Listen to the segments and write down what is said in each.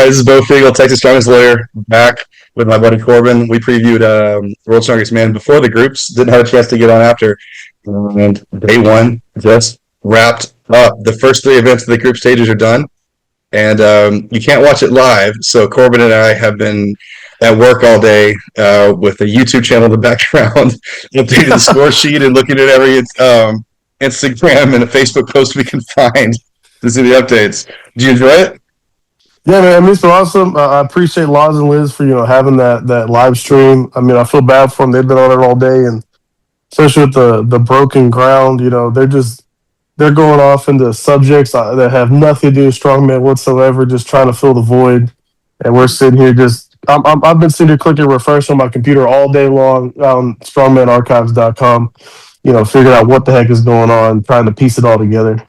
right, this is Beau Fiegel, Texas Strongest Lawyer, back with my buddy Corbin. We previewed World's Strongest Man before the groups. Didn't have a chance to get on after. And day one just wrapped up. The first three events of the group stages are done. And you can't watch it live. So Corbin and I have been at work all day with a YouTube channel in the background, updating the score sheet and looking at every Instagram and a Facebook post we can find to see the updates. Did you enjoy it? Yeah, man, I mean, it's been awesome. I appreciate Laws and Liz for having that live stream. I mean, I feel bad for them; they've been on it all day, and especially with the broken ground, they're going off into subjects that have nothing to do with strongman whatsoever, just trying to fill the void. And we're sitting here I've been sitting here clicking refresh on my computer all day long on strongmanarchives.com, figuring out what the heck is going on, trying to piece it all together.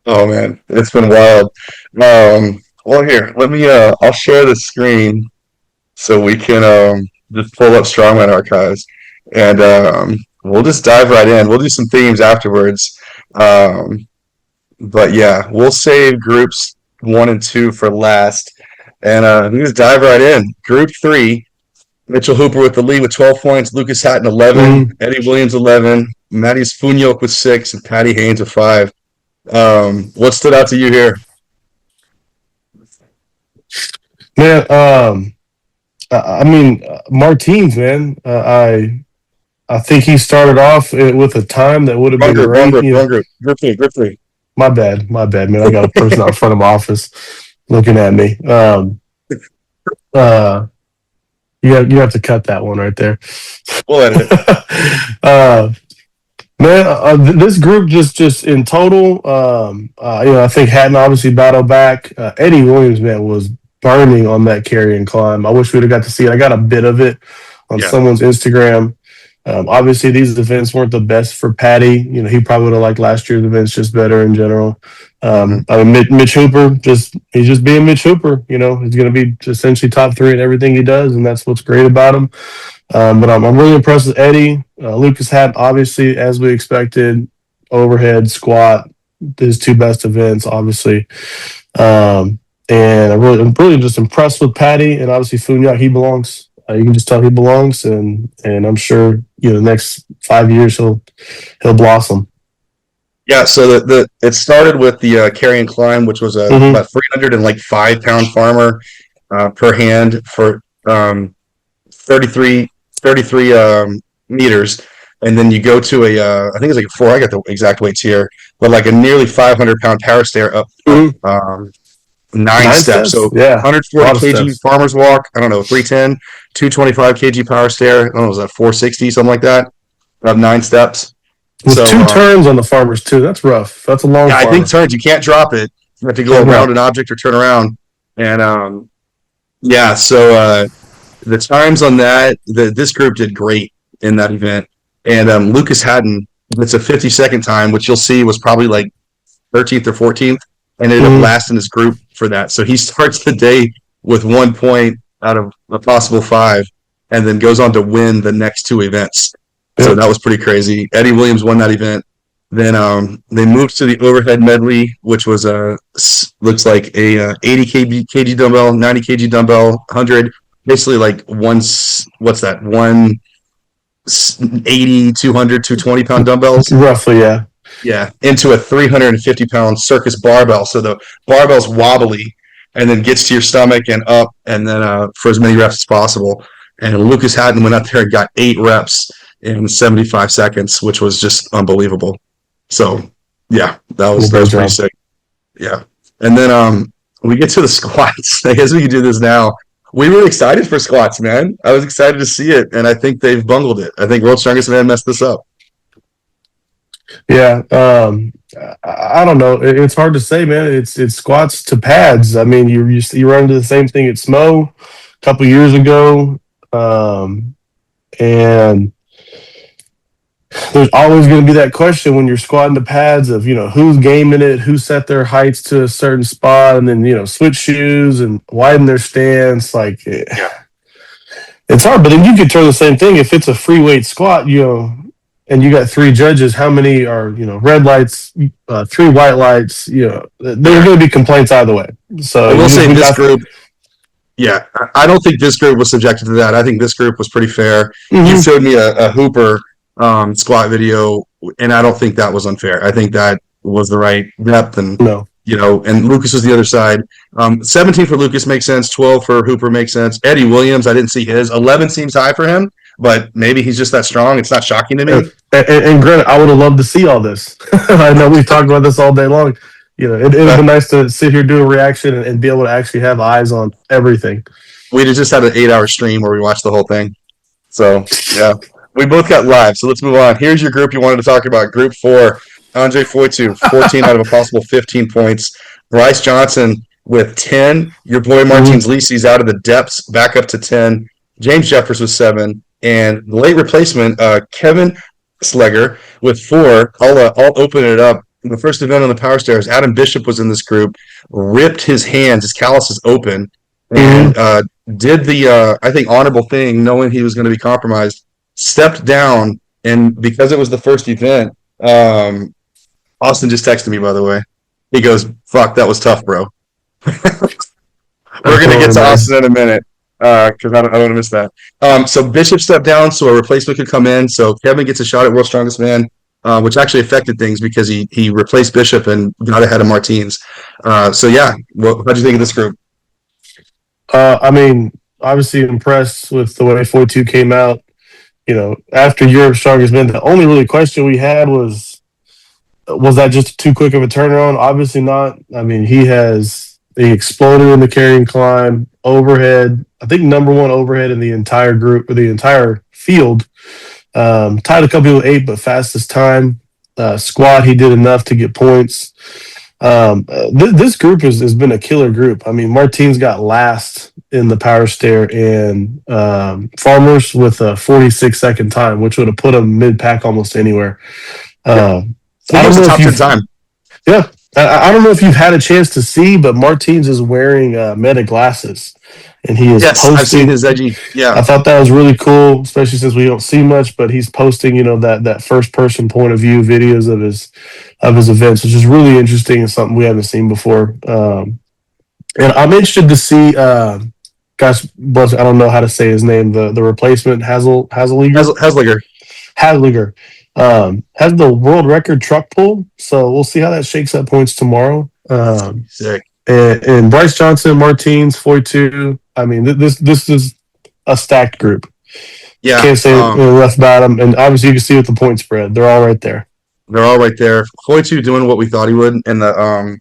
Oh man, it's been wild. Well, here, let me. I'll share the screen so we can just pull up Strongman Archives, and we'll just dive right in. We'll do some themes afterwards, but yeah, we'll save groups 1 and 2 for last, and we just dive right in. Group 3: Mitchell Hooper with the lead with 12 points, Lucas Hatton 11, Eddie Williams 11, Mattias Funjok with 6, and Patty Haynes with 5. What stood out to you here? Man, I mean, Martins, man. I think he started off with a time that would have been great. Group three. My bad, man. I got a person out in front of my office looking at me. You have to cut that one right there. We'll edit it. Man, this group just in total, I think Hatton obviously battled back. Eddie Williams, man, was burning on that carry and climb. I wish we'd have got to see it. I got a bit of it on someone's Instagram. Obviously, these events weren't the best for Patty. He probably would have liked last year's events just better in general. I mean, Mitch Hooper, he's just being Mitch Hooper. He's going to be essentially top 3 in everything he does, and that's what's great about him. But I'm really impressed with Eddie. Lucas Hatton, obviously, as we expected, overhead, squat, his 2 best events, obviously. And I'm really just impressed with Patty, and obviously Funjok, he belongs. You can just tell he belongs, and I'm sure the next 5 years he'll blossom. Yeah, so it started with the carry and climb, which was about 305-pound farmer per hand for 33 meters, and then you go to I think it's like a 4. I got the exact weights here, but like a nearly 500-pound power stair up. 9 steps. So 140 kg farmer's walk. I don't know, 310, 225 kg power stair. I don't know, was that 460, something like that? About 9 steps. With 2 turns on the farmers too. That's rough. That's a long. Yeah, I think turns. You can't drop it. You have to go around an object or turn around. And so the times on that, this group did great in that event. And Lucas Hatton, it's a 50-second time, which you'll see was probably like 13th or 14th. And ended up last in his group for that. So he starts the day with 1 point out of a possible 5, and then goes on to win the next 2 events. So that was pretty crazy. Eddie Williams won that event. Then they moved to the overhead medley, which was looks like a 80 kg dumbbell, 90 kg dumbbell, 100, basically like 180, 200, 220-pound dumbbells. Roughly, yeah. Yeah, into a 350-pound circus barbell. So the barbell's wobbly and then gets to your stomach and up, and then for as many reps as possible. And Lucas Hatton went out there and got 8 reps in 75 seconds, which was just unbelievable. So, yeah, that was pretty sick. Yeah. And then we get to the squats. I guess we can do this now. We were excited for squats, man. I was excited to see it, and I think they've bungled it. I think World's Strongest Man messed this up. Yeah, I don't know. It's hard to say, man. It's squats to pads. I mean, you run into the same thing at SMO a couple years ago, and there's always going to be that question when you're squatting to pads of who's gaming it, who set their heights to a certain spot, and then switch shoes and widen their stance. Like, it's hard. But then you could turn the same thing if it's a free weight squat. And you got 3 judges. How many are red lights, 3 white lights? There are going to be complaints either way. So I will say in this group, Yeah, I don't think this group was subjected to that. I think this group was pretty fair. You Mm-hmm. showed me a Hooper squat video, and I don't think that was unfair. I think that was the right depth, and No. and Lucas was the other side. 17 for Lucas makes sense. 12 for Hooper makes sense. Eddie Williams, I didn't see his. 11 seems high for him, but maybe he's just that strong. It's not shocking to me. And granted, I would have loved to see all this. I know we've talked about this all day long. It would have been nice to sit here, do a reaction, and be able to actually have eyes on everything. We'd have just had an 8-hour stream where we watched the whole thing. So, yeah. We both got live, so let's move on. Here's your group you wanted to talk about. Group 4, Andre Foytu, 14 out of a possible 15 points. Bryce Johnson with 10. Your boy Martins Lisi's out of the depths, back up to 10. James Jeffers with 7. And the late replacement, Kevin Slegger with 4. I'll open it up. The first event on the Power Stairs, Adam Bishop was in this group, ripped his hands, his calluses open, and did the, I think, honorable thing, knowing he was going to be compromised, stepped down, and because it was the first event, Austin just texted me, by the way. He goes, fuck, that was tough, bro. We're going to get to Austin in a minute because I don't want to miss that. So Bishop stepped down so a replacement could come in. So Kevin gets a shot at World's Strongest Man, which actually affected things because he replaced Bishop and got ahead of Martins. So, yeah, how'd you think of this group? I mean, obviously impressed with the way Foytu came out. After Europe's Strongest Man, the only really question we had was that just too quick of a turnaround? Obviously not. I mean, he exploded in the carrying climb, overhead. I think number 1 overhead in the entire group or the entire field. Tied a couple people 8, but fastest time. Squat, he did enough to get points. This group has been a killer group. I mean, Martins got last in the power stair and Farmers with a 46-second time, which would have put him mid-pack almost anywhere. I don't know if you've time. Yeah, I don't know if you've had a chance to see, but Martins is wearing Meta glasses, and he is posting. I've seen his edgy. Yeah, I thought that was really cool, especially since we don't see much. But he's posting, that first person point of view videos of his events, which is really interesting and something we haven't seen before. And I'm interested to see. Gosh, I don't know how to say his name. The replacement Hasliger. Has the world record truck pull, so we'll see how that shakes up points tomorrow. Sick. And Bryce Johnson, Martins, Foytu. I mean, this is a stacked group. Yeah, can't say enough about them. And obviously, you can see with the point spread, they're all right there. They're all right there. Foytu doing what we thought he would in the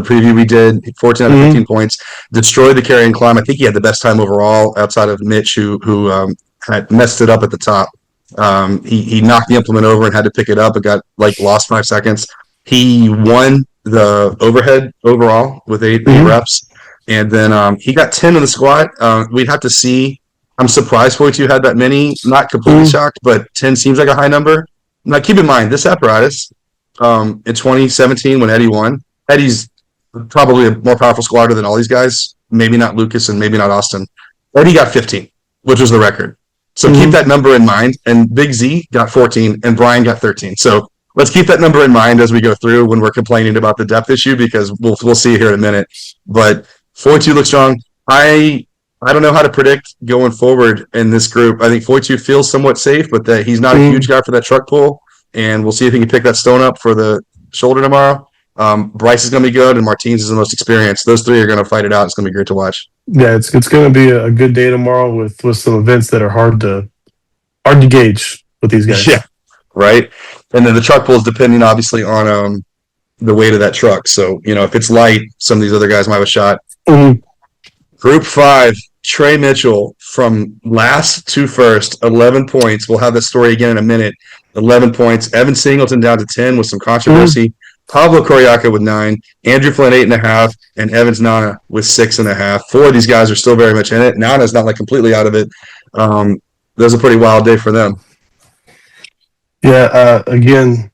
preview we did. 14 out of 15 points, destroyed the carrying climb. I think he had the best time overall outside of Mitch, who had messed it up at the top. He knocked the implement over and had to pick it up. It got lost 5 seconds. He won the overhead overall with 8 reps, and then he got 10 in the squat. We'd have to see. I'm surprised Foytu had that many. Not completely shocked, but 10 seems like a high number. Now keep in mind this apparatus in 2017 when Eddie won. Eddie's probably a more powerful squatter than all these guys. Maybe not Lucas and maybe not Austin. Eddie got 15, which was the record. So keep that number in mind. And Big Z got 14 and Brian got 13. So let's keep that number in mind as we go through when we're complaining about the depth issue because we'll see it here in a minute. But Foytu looks strong. I don't know how to predict going forward in this group. I think Foytu feels somewhat safe, but that he's not a huge guy for that truck pull. And we'll see if he can pick that stone up for the shoulder tomorrow. Bryce is going to be good, and Martins is the most experienced. Those 3 are going to fight it out. It's going to be great to watch. Yeah, it's going to be a good day tomorrow with some events that are hard to gauge with these guys. Yeah, right. And then the truck pull is depending, obviously, on the weight of that truck. So if it's light, some of these other guys might have a shot. Group 5, Trey Mitchell from last to first, 11 points. We'll have that story again in a minute. 11 points. Evan Singleton down to 10 with some controversy. Pablo Coriaca with 9, Andrew Flynn 8.5, and Evans Nana with 6.5. 4 of these guys are still very much in it. Nana's not completely out of it. That was a pretty wild day for them. Yeah, again,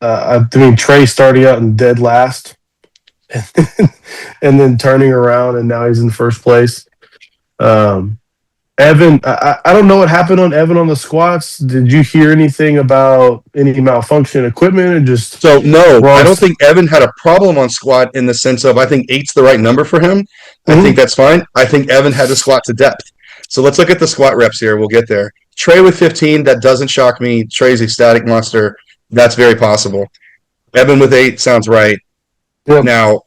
I mean Trey starting out in dead last, and then turning around, and now he's in first place. And Evan, I don't know what happened on Evan on the squats. Did you hear anything about any malfunction equipment and just So no, wrong? I don't think Evan had a problem on squat in the sense of I think 8's the right number for him. I think that's fine. I think Evan had to squat to depth. So let's look at the squat reps here. We'll get there. Trey with 15, that doesn't shock me. Trey's a static monster. That's very possible. Evan with 8 sounds right. Yep. Now,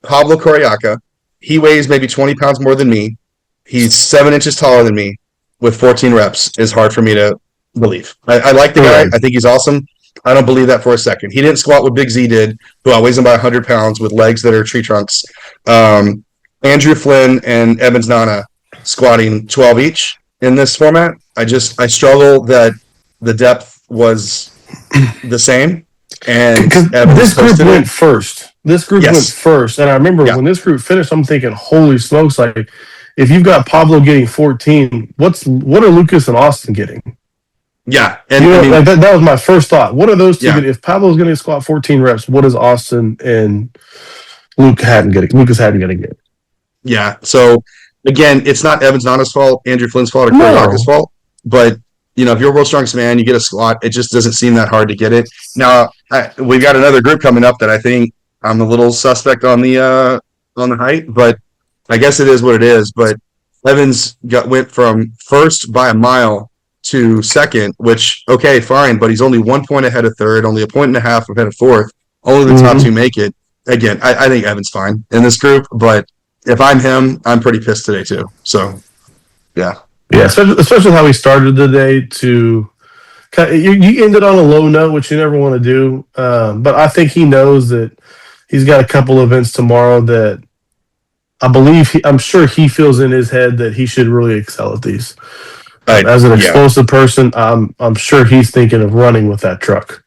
Pablo Coriaca, he weighs maybe 20 pounds more than me. He's 7 inches taller than me with 14 reps is hard for me to believe. I like the guy. Right. I think he's awesome. I don't believe that for a second. He didn't squat what Big Z did, who outweighs him by 100 pounds with legs that are tree trunks. Andrew Flynn and Evans Nana squatting 12 each in this format. I struggle that the depth was the same. And this group went first. This group Yes. went first. And I remember when this group finished, I'm thinking, holy smokes, like if you've got Pablo getting 14, what are Lucas and Austin getting? Yeah. And you know, I mean, like that was my first thought. What are those two Yeah. getting? If Pablo's going to squat 14 reps, what is Austin and Lucas Hatton going to get? Yeah. So again, it's not Evans Nana's fault, Andrew Flynn's fault, or Coriaca's fault. But you know, if you're a world strongest man, you get a squat. It just doesn't seem that hard to get it. Now we've got another group coming up that I think I'm a little suspect on the height, but I guess it is what it is. But Evans went from first by a mile to second, which okay, fine, but he's only 1 point ahead of third, only a point and a half ahead of fourth. Only the top two make it. Again, I think Evans fine in this group, but if I'm him, I'm pretty pissed today too. So, yeah. Yeah, especially how he started the day to you ended on a low note, which you never want to do. But I think he knows that he's got a couple events tomorrow that I'm sure he feels in his head that he should really excel at these. As an explosive person, I'm sure he's thinking of running with that truck.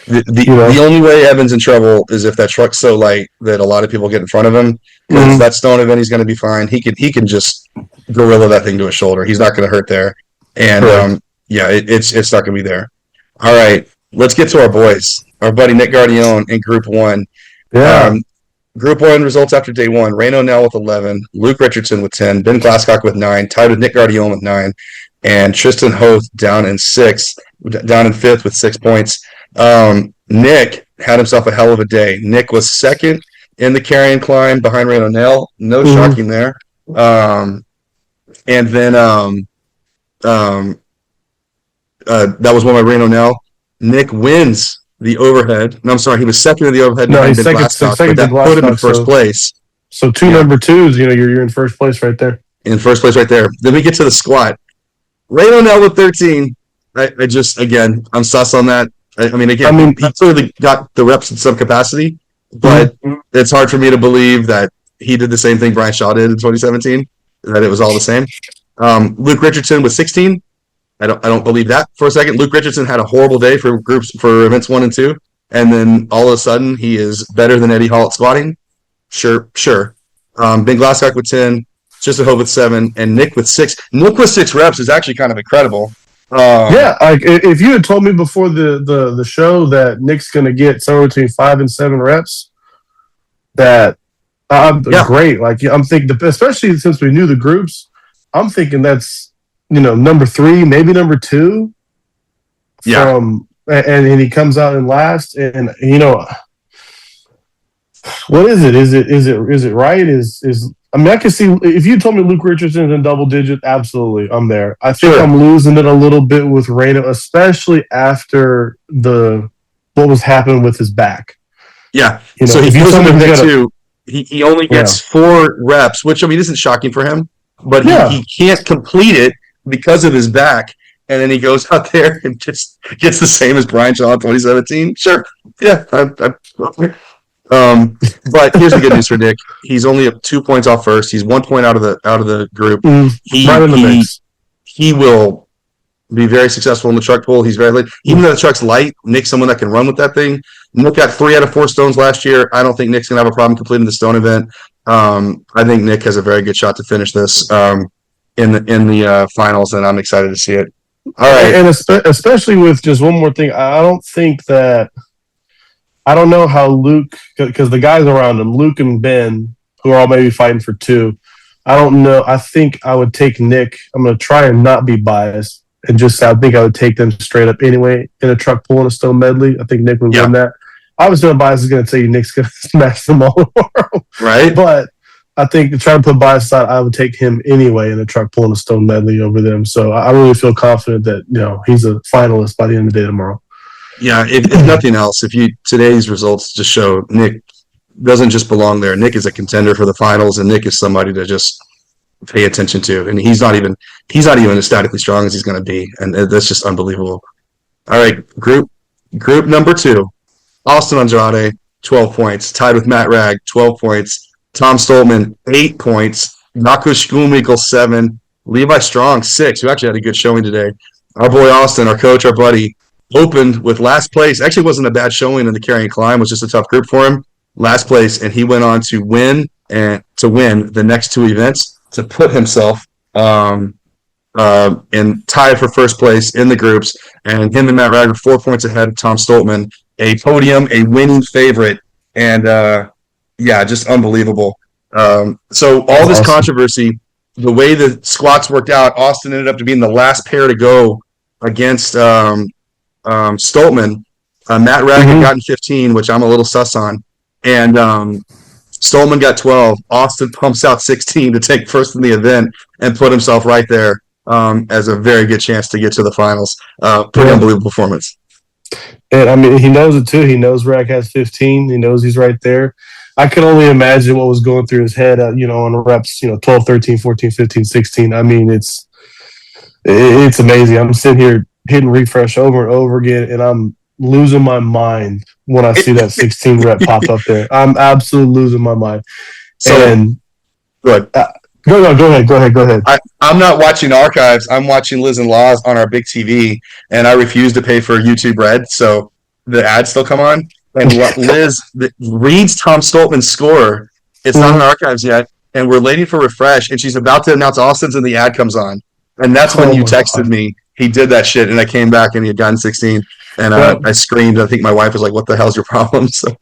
The only way Evan's in trouble is if that truck's so light that a lot of people get in front of him. Because that stone event, he's going to be fine. He can just gorilla that thing to his shoulder. He's not going to hurt there. And it's not going to be there. All right, let's get to our boys. Our buddy Nick Guardione in Group 1. Yeah. Group 1 results after day 1. Rain O'Neill with 11, Luke Richardson with 10, Ben Glasscock with 9, tied with Nick Guardione with 9, and Tristan Hoth down in fifth with 6 points. Nick had himself a hell of a day. Nick was second in the carrying climb behind Rain O'Neill. No shocking there. And then that was one by Rain O'Neill. Nick wins the overhead. No, I'm sorry, he was second in the overhead. No, he's second, but that put him in first place. So two number twos, you're in first place right there. In first place right there. Then we get to the squat. Rain O'Neill with 13. I'm sus on that. He clearly got the reps in some capacity, but it's hard for me to believe that he did the same thing Brian Shaw did in 2017, that it was all the same. Luke Richardson with 16. I don't believe that for a second. Luke Richardson had a horrible day for events 1 and 2, and then all of a sudden he is better than Eddie Hall at squatting. Sure. Ben Glasscock with 10, Tristan Hope with 7, and Nick with 6. Nick with 6 reps is actually kind of incredible. If you had told me before the show that Nick's going to get somewhere between 5 and 7 reps, great. Like I'm thinking, especially since we knew the groups, I'm thinking that's number 3, maybe number 2. Yeah. And he comes out in last, and what is it? Is it right? I can see if you told me Luke Richardson's in double digit, absolutely, I'm there. I think I'm losing it a little bit with Reno, especially after what was happening with his back. Yeah. So if you listen to Nick too, he only gets 4 reps, which isn't shocking for him, but he can't complete it because of his back. And then he goes out there and gets the same as Brian Shaw in 2017. Sure. Yeah. But here's the good news for Nick. He's only up 2 points off first. He's 1 point out of the group. He will be very successful in the truck pull. He's very light. Even though the truck's light, Nick's someone that can run with that thing. Nick got 3 out of 4 stones last year. I don't think Nick's gonna have a problem completing the stone event. I think Nick has a very good shot to finish this in the finals, and I'm excited to see it. All right, and especially with just one more thing, I don't know how Luke, because the guys around him, Luke and Ben, who are all maybe fighting for 2, I don't know. I think I would take Nick. I'm going to try and not be biased and just say I think I would take them straight up anyway in a truck pull and a stone medley. I think Nick would Yeah. win that. Obviously, my bias is going to tell you Nick's going to smash them all tomorrow. Right? But I think to try to put bias aside, I would take him anyway in a truck pull and a stone medley over them. So I really feel confident that he's a finalist by the end of the day tomorrow. Yeah. If nothing else, today's results just show Nick doesn't just belong there. Nick is a contender for the finals, and Nick is somebody to just pay attention to. And he's not even as statically strong as he's going to be, and that's just unbelievable. All right, group number 2, Austin Andrade, 12 points, tied with Matt Ragg, 12 points. Tom Stoltman, 8 points. Naku Schumigel, 7. Levi Strong, 6, who actually had a good showing today. Our boy Austin, our coach, our buddy, opened with last place. Actually, wasn't a bad showing in the carrying climb. It was just a tough group for him. Last place, and he went on to win the next 2 events to put himself and tied for first place in the groups. And him and Matt Ragg are 4 points ahead of Tom Stoltman, a podium, a winning favorite, and just unbelievable. So all this controversy, the way the squats worked out, Austin ended up to being the last pair to go against Stoltman. Matt Ragg had gotten 15, which I'm a little sus on. And Stoltman got 12. Austin pumps out 16 to take first in the event and put himself right there as a very good chance to get to the finals. Pretty unbelievable performance. And I mean, he knows it too. He knows Ragg has 15. He knows he's right there. I can only imagine what was going through his head, on the reps, 12, 13, 14, 15, 16. I mean, it's amazing. I'm sitting here hitting refresh over and over again, and I'm losing my mind when I see that 16 rep pop up there. I'm absolutely losing my mind. So, and good. Go ahead. I'm not watching archives. I'm watching Liz and Laws on our big TV, and I refuse to pay for YouTube Red, so the ads still come on. And Liz reads Tom Stoltman's score. It's not in archives yet, and we're waiting for refresh, and she's about to announce Austin's, and the ad comes on. And that's when you texted me. He did that shit, and I came back, and he had gotten 16. And I screamed. I think my wife was like, "What the hell's your problem?" So,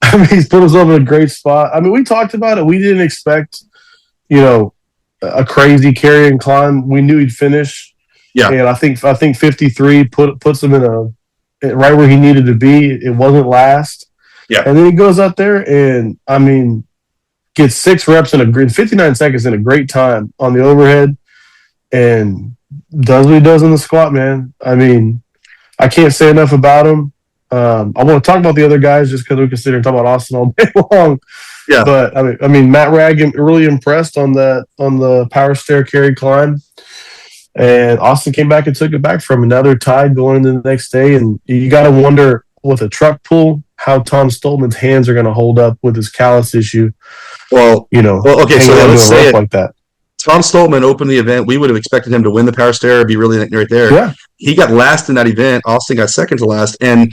I mean, he's put himself in a great spot. I mean, we talked about it. We didn't expect, a crazy carrying climb. We knew he'd finish. Yeah. And I think 53 puts him right where he needed to be. It wasn't last. Yeah. And then he goes out there and, I mean, gets 6 reps in 59 seconds in a great time on the overhead and does what he does in the squat, man. I mean, I can't say enough about him. I want to talk about the other guys just because we can sit here and talk about Austin all day long. Yeah. But I mean, Matt Ragg really impressed on the power stair carry climb, and Austin came back and took it back from him. Now they're tied going into the next day, and you got to wonder with a truck pull how Tom Stoltman's hands are going to hold up with his callus issue. Okay. So let's say it like that. Tom Stoltman opened the event. We would have expected him to win the power stair, be really right there. Yeah. He got last in that event. Austin got second to last. And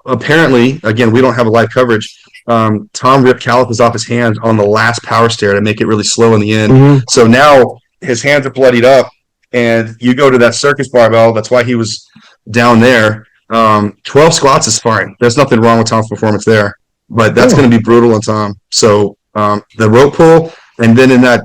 apparently, again, we don't have a live coverage. Tom ripped calipers off his hands on the last power stair to make it really slow in the end. Mm-hmm. So now his hands are bloodied up, and you go to that circus barbell. That's why he was down there. 12 squats is fine. There's nothing wrong with Tom's performance there, but that's going to be brutal on Tom. So the rope pull, and then in that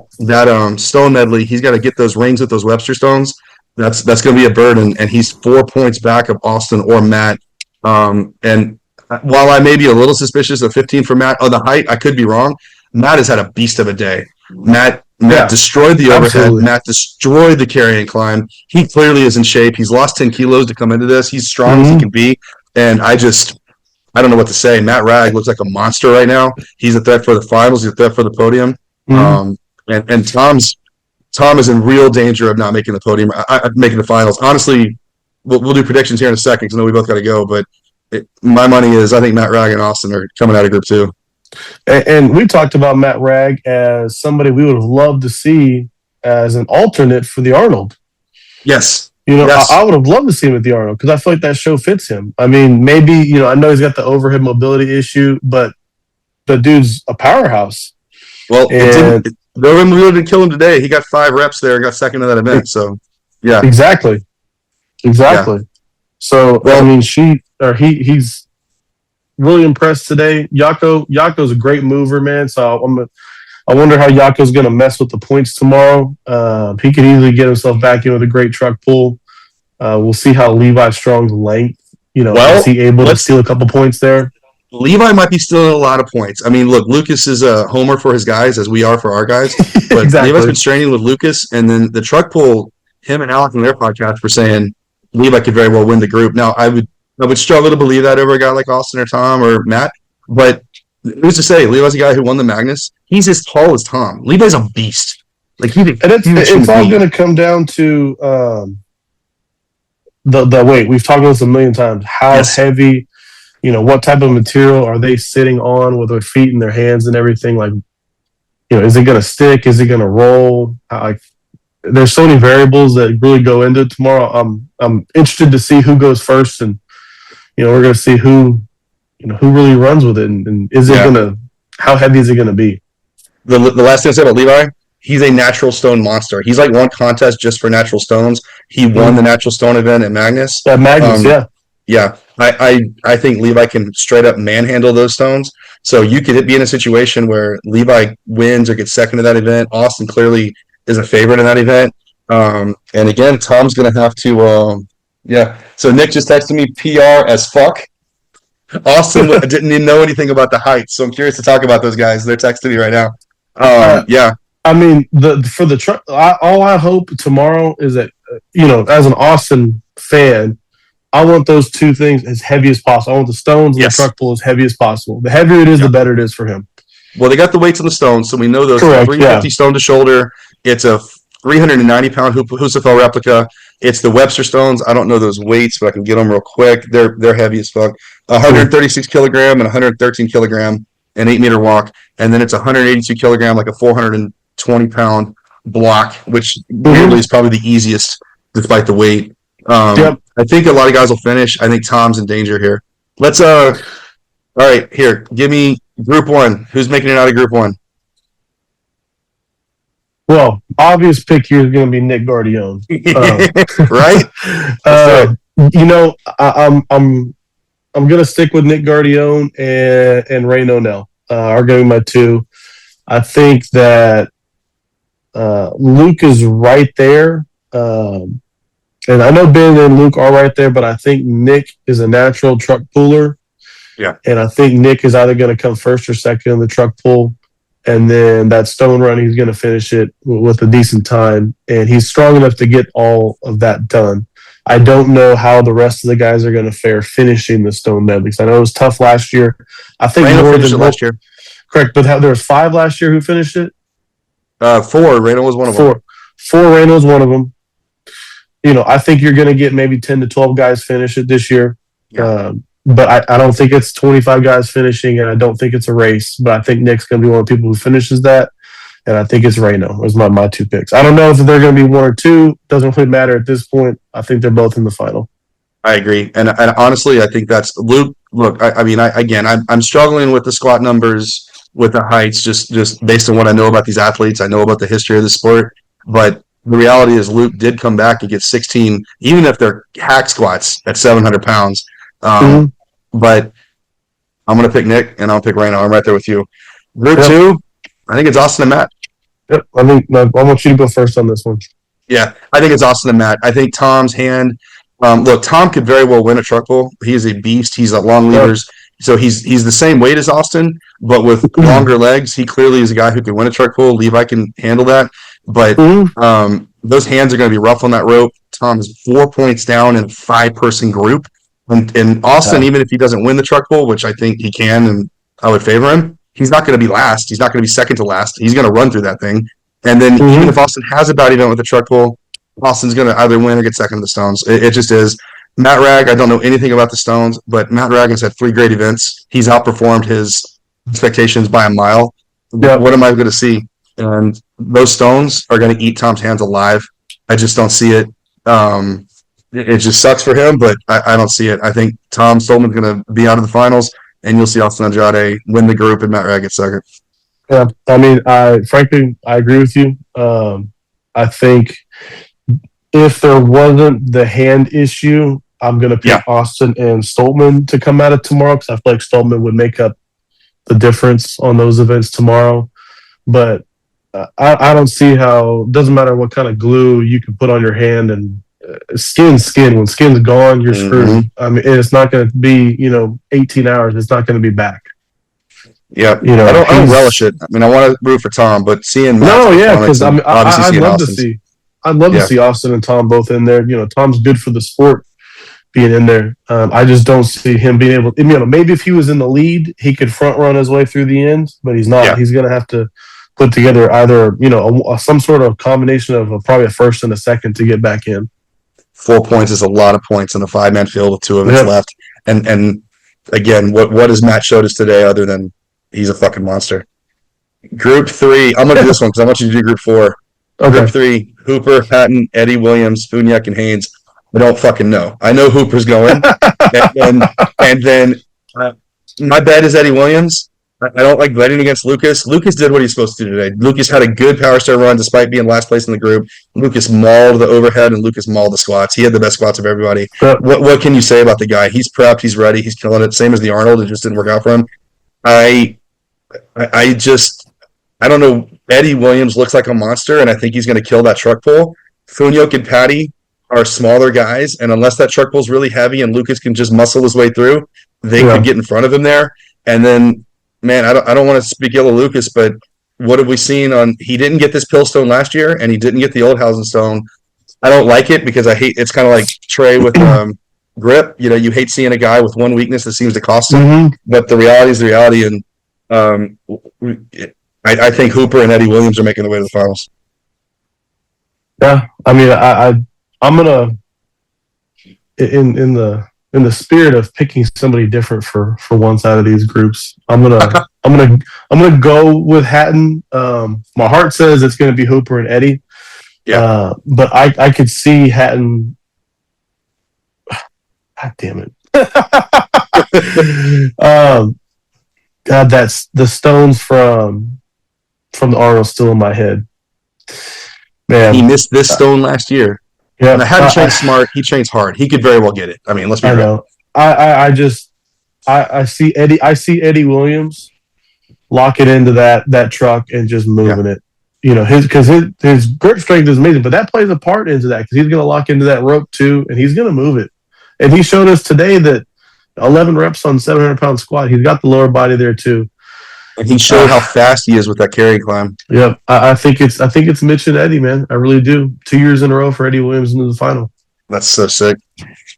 stone medley, he's got to get those rings with those Webster stones. That's going to be a burden, and he's 4 points back of Austin or Matt. And while I may be a little suspicious of 15 for Matt on the height, I could be wrong. Matt has had a beast of a day. Matt destroyed the overhead. Absolutely. Matt destroyed the carrying climb. He clearly is in shape. He's lost 10 kilos to come into this. He's strong as he can be. And I don't know what to say. Matt Ragg looks like a monster right now. He's a threat for the finals. He's a threat for the podium. And Tom is in real danger of not making the podium, making the finals. Honestly, we'll do predictions here in a second because I know we both got to go. But my money is I think Matt Ragg and Austin are coming out of group 2. And we talked about Matt Ragg as somebody we would have loved to see as an alternate for the Arnold. Yes. Yes. I would have loved to see him at the Arnold because I feel like that show fits him. I mean, maybe, I know he's got the overhead mobility issue, but the dude's a powerhouse. Well, the overhead mobility didn't kill him today. He got 5 reps there and got second in that event. So, yeah. Exactly. Yeah. So, I mean, he's really impressed today. Yako's a great mover, man. So I wonder how Yako's going to mess with the points tomorrow. He could easily get himself back in with a great truck pull. We'll see how Levi Strong's length. Is he able to steal a couple points there? Levi might be stealing a lot of points. I mean, look, Lucas is a homer for his guys, as we are for our guys. But exactly. Levi's been straining with Lucas, and then the truck pull. Him and Alex in their podcast were saying Levi could very well win the group. Now, I would struggle to believe that over a guy like Austin or Tom or Matt. But who's to say? Levi's a guy who won the Magnus. He's as tall as Tom. Levi's a beast. Like it's all going to come down to the weight. We've talked about this a million times. How heavy, what type of material are they sitting on with their feet and their hands and everything? Like, is it going to stick? Is it going to roll? There's so many variables that really go into it tomorrow. I'm interested to see who goes first, and we're going to see who really runs with it, and is it how heavy is it going to be? The last thing I said about Levi, he's a natural stone monster. He's like won contest just for natural stones. He won the natural stone event at Magnus. At Magnus, yeah. I think Levi can straight up manhandle those stones. So you could be in a situation where Levi wins or gets second to that event. Austin clearly is a favorite in that event. And again, Tom's going to have to, So Nick just texted me PR as fuck. Austin didn't even know anything about the heights, so I'm curious to talk about those guys. They're texting me right now. I mean, for the truck, all I hope tomorrow is that, as an Austin fan, I want those two things as heavy as possible. I want the stones and the truck pull as heavy as possible. The heavier it is, the better it is for him. Well, they got the weights on the stones, so we know those. Correct, 350 stone to shoulder. It's a 390-pound Husafel replica. It's the Webster stones. I don't know those weights, but I can get them real quick. They're heavy as fuck. 136 kilogram and 113 kilogram, an 8-meter walk, and then it's 182 kilogram, like a 420-pound block, which really is probably the easiest, despite the weight. I think a lot of guys will finish. I think Tom's in danger here. Let's all right, here, give me Group 1. Who's making it out of Group 1? Well, obvious pick here is going to be Nick Guardione. Right? I'm going to stick with Nick Guardione and Ray Nonell are going to be my two. I think that Luke is right there. And I know Ben and Luke are right there, but I think Nick is a natural truck puller. Yeah. And I think Nick is either going to come first or second in the truck pull. And then that stone run, he's going to finish it with a decent time. And he's strong enough to get all of that done. I don't know how the rest of the guys are going to fare finishing the stone medley. Because I know it was tough last year. I think Reno finished it last year. Correct. But there was 5 last year who finished it? 4. Reno was one of them. 4. Reno was one of them. I think you're going to get maybe 10 to 12 guys finish it this year. Yeah. But I don't think it's 25 guys finishing, and I don't think it's a race. But I think Nick's going to be one of the people who finishes that, and I think it's Reno. Those are my 2 picks. I don't know if they're going to be 1 or 2. Doesn't really matter at this point. I think they're both in the final. I agree, and honestly, I think that's Luke. Look, I'm struggling with the squat numbers, with the heights, just based on what I know about these athletes. I know about the history of the sport, but the reality is Luke did come back and get 16, even if they're hack squats at 700 pounds. But I'm going to pick Nick, and I'll pick Reno. I'm right there with you. Group 2, I think it's Austin and Matt. Yep. I want you to go first on this one. Yeah, I think it's Austin and Matt. I think Tom's hand. Look, Tom could very well win a truck pull. He is a beast. He's a long levers. So he's the same weight as Austin, but with longer legs. He clearly is a guy who can win a truck pull. Levi can handle that. But those hands are going to be rough on that rope. Tom is 4 points down in a 5-person group. And Austin, even if he doesn't win the truck pull, which I think he can, and I would favor him, he's not going to be last. He's not going to be second to last. He's going to run through that thing. And then even if Austin has a bad event with the truck pull, Austin's going to either win or get second to the stones. It just is. Matt Rag, I don't know anything about the stones, but Matt Rag has had 3 great events. He's outperformed his expectations by a mile. Yeah. What am I going to see? And those stones are going to eat Tom's hands alive. I just don't see it. It just sucks for him, but I don't see it. I think Tom Stolman's going to be out of the finals, and you'll see Austin Andrade win the group and Matt Rag get second. Yeah, I mean, frankly, I agree with you. I think if there wasn't the hand issue, I'm going to pick Austin and Stolman to come at it tomorrow because I feel like Stolman would make up the difference on those events tomorrow. but I don't see how. Doesn't matter what kind of glue you can put on your hand and skin. When skin's gone, you're Mm-hmm. screwed. I mean, it's not going to be 18 hours. It's not going to be back. Yeah, You know, I don't relish he's it. I mean, I want to root for Tom, but seeing Matt's no, yeah, performance because I and mean, obviously I'd seeing love to Austin's, see. I'd love to yeah, see Austin and Tom both in there. Tom's good for the sport being in there. I just don't see him being able. Maybe if he was in the lead, he could front run his way through the end, but he's not. yeah. He's going to have to put together either some sort of combination of probably a first and a second to get back in. 4 points is a lot of points in a 5-man field with 2 events Yep. left. And again, what has Matt showed us today other than he's a fucking monster? Group 3, I'm gonna do this one because I want you to do Group 4. Okay. Group 3, Hooper, Hatton, Eddie Williams, Funyak, and Haynes. I don't fucking know. I know Hooper's going, and then my bet is Eddie Williams. I don't like betting against Lucas. Lucas did what he's supposed to do today. Lucas had a good power star run despite being last place in the group. Lucas mauled the overhead and Lucas mauled the squats. He had the best squats of everybody. Yep. What can you say about the guy? He's prepped. He's ready. He's killing it. Same as the Arnold. It just didn't work out for him. I don't know. Eddie Williams looks like a monster, and I think he's going to kill that truck pull. Funyok and Patty are smaller guys, and unless that truck pull's really heavy and Lucas can just muscle his way through, they could get in front of him there. And then, man, I don't want to speak ill of Lucas, but what have we seen on? He didn't get this Pillstone last year, and he didn't get the Oldhausen stone. I don't like it because I hate. It's kind of like Trey with grip. You hate seeing a guy with one weakness that seems to cost him. Mm-hmm. But the reality is the reality, and I think Hooper and Eddie Williams are making the way to the finals. Yeah, I mean, I'm gonna in the spirit of picking somebody different for one side of these groups. I'm gonna go with Hatton. My heart says it's gonna be Hooper and Eddie. Yeah, but I could see Hatton. God damn it. God, that's the stones from the Arnold still in my head. Man, he missed this stone last year. Yeah, and I hadn't trained smart. He trains hard. He could very well get it. I mean, let's be real. I see Eddie. I see Eddie Williams locking into that truck and just moving it. His grip strength is amazing, but that plays a part into that because he's going to lock into that rope too, and he's going to move it. And he showed us today that 11 reps on 700-pound squat. He's got the lower body there too. And he showed how fast he is with that carry climb. Yep, I think it's Mitch and Eddie, man. I really do. 2 years in a row for Eddie Williams into the final. That's so sick.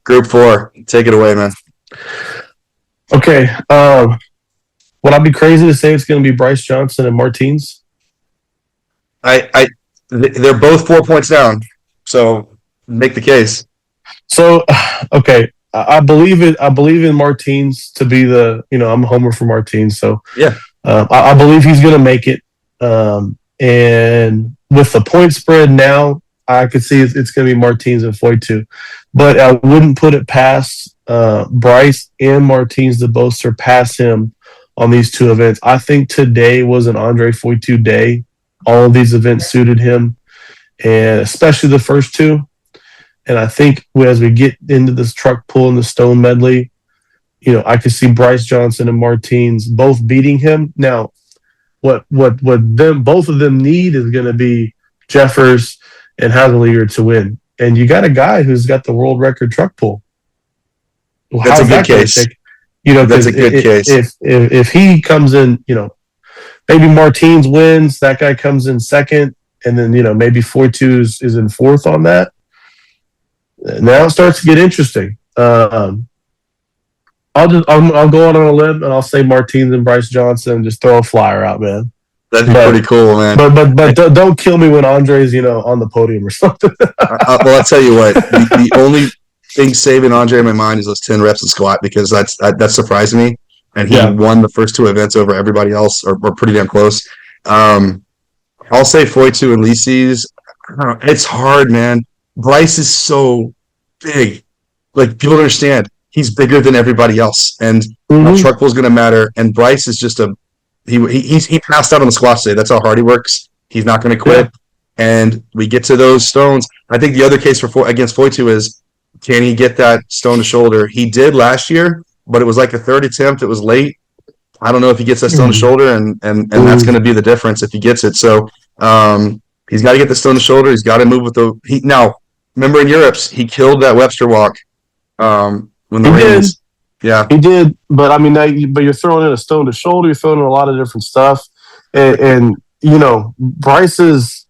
Group 4, take it away, man. Okay, would I be crazy to say it's going to be Bryce Johnson and Martins? They're both 4 points down, so make the case. So, okay, I believe it. I believe in Martins to be the. I'm a homer for Martins, so yeah. I believe he's going to make it. And with the point spread now, I could see it's going to be Martins and Foyt too. But I wouldn't put it past Bryce and Martins to both surpass him on these two events. I think today was an Andre Foyt day. All of these events suited him, and especially the first two. And I think as we get into this truck pull and the stone medley, I could see Bryce Johnson and Martins both beating him. Now, what both of them need is going to be Jeffers and Haselieger to win. And you got a guy who's got the world record truck pull. Well, that's a good case. That's a good case. If he comes in, maybe Martins wins, that guy comes in second, and then maybe Foyt is in fourth on that. Now it starts to get interesting. I'll go out on a limb and I'll say Martins and Bryce Johnson. Just throw a flyer out, man. That'd be pretty cool, man. But don't kill me when Andre's on the podium or something. Well, I'll tell you what. The only thing saving Andre in my mind is those 10 reps of squat because that surprised me, and he won the first two events over everybody else, or pretty damn close. I'll say Foyt and Lises. It's hard, man. Bryce is so big. Like, people don't understand. He's bigger than everybody else. And truck pull is going to matter. And Bryce is just he passed out on the squat today. That's how hard he works. He's not going to quit. Yeah. And we get to those stones. I think the other case against Foyt is, can he get that stone to shoulder? He did last year, but it was like a third attempt. It was late. I don't know if he gets that stone to shoulder, and that's going to be the difference if he gets it. So he's got to get the stone to shoulder. He's got to move with the – now, remember in Europe, he killed that Webster walk when the rain was – yeah. He did, but I mean, but you're throwing in a stone to shoulder. You're throwing in a lot of different stuff. And you know, Bryce's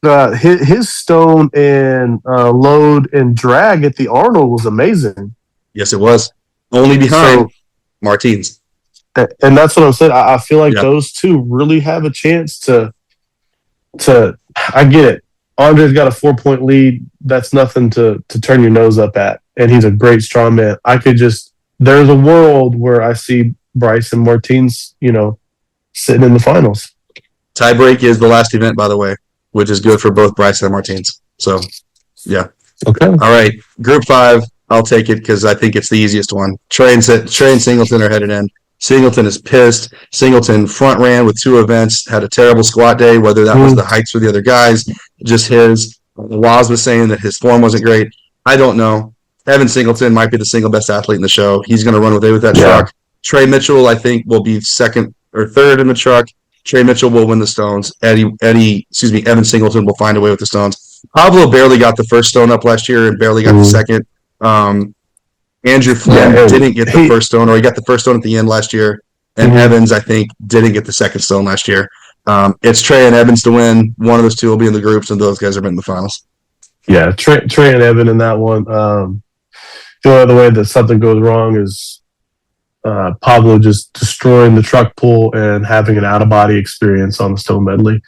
his stone and load and drag at the Arnold was amazing. Yes, it was. Only behind Martins. And that's what I'm saying. I feel like those two really have a chance to. I get it. Andre's got a 4-point lead. That's nothing to turn your nose up at. And he's a great strong man. There's a world where I see Bryce and Martins, you know, sitting in the finals. Tiebreak is the last event, by the way, which is good for both Bryce and Martins. So, yeah. Okay. All right. Group 5, I'll take it because I think it's the easiest one. Trey and Singleton are headed in. Singleton is pissed. Singleton front ran with 2 events, had a terrible squat day, whether that was the heights for the other guys, just his. Waz was saying that his form wasn't great. I don't know. Evan Singleton might be the single best athlete in the show. He's going to run away with that truck. Trey Mitchell, I think, will be second or third in the truck. Trey Mitchell will win the stones. Evan Singleton will find a way with the stones. Pablo barely got the first stone up last year and barely got the second. Andrew Flynn didn't get the first stone, or he got the first stone at the end last year. And Evans, I think, didn't get the second stone last year. It's Trey and Evans to win. One of those two will be in the groups, and those guys are in the finals. Yeah, Trey and Evan in that one. The only other way that something goes wrong is Pablo just destroying the truck pull and having an out-of-body experience on the stone medley.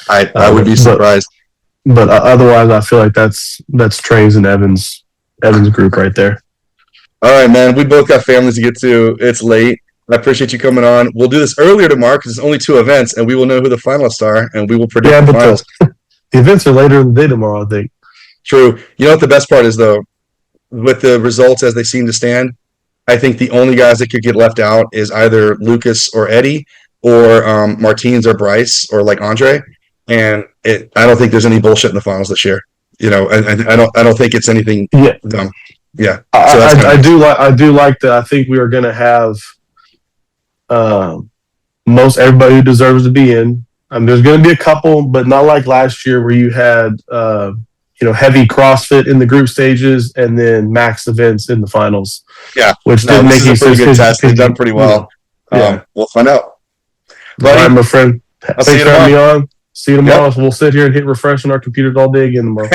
I would be surprised. But otherwise, I feel like that's Trey's and Evans group right there. All right, man. We both got families to get to. It's late. I appreciate you coming on. We'll do this earlier tomorrow because it's only 2 events, and we will know who the finalists are, and we will predict the finals. The events are later in the day tomorrow, I think. True. You know what the best part is, though? With the results as they seem to stand, I think the only guys that could get left out is either Lucas or Eddie, or Martins or Bryce, or like Andre. And I don't think there's any bullshit in the finals this year. You know, I don't think it's anything dumb. Yeah. So I do like that. I think we are going to have most everybody who deserves to be in. There's going to be a couple, but not like last year where you had heavy CrossFit in the group stages and then max events in the finals. Yeah, which didn't make any sense. Good test. They've done pretty well. We'll find out. All right, my friend. Thanks for having me on. See you tomorrow. Yep. So we'll sit here and hit refresh on our computers all day again tomorrow.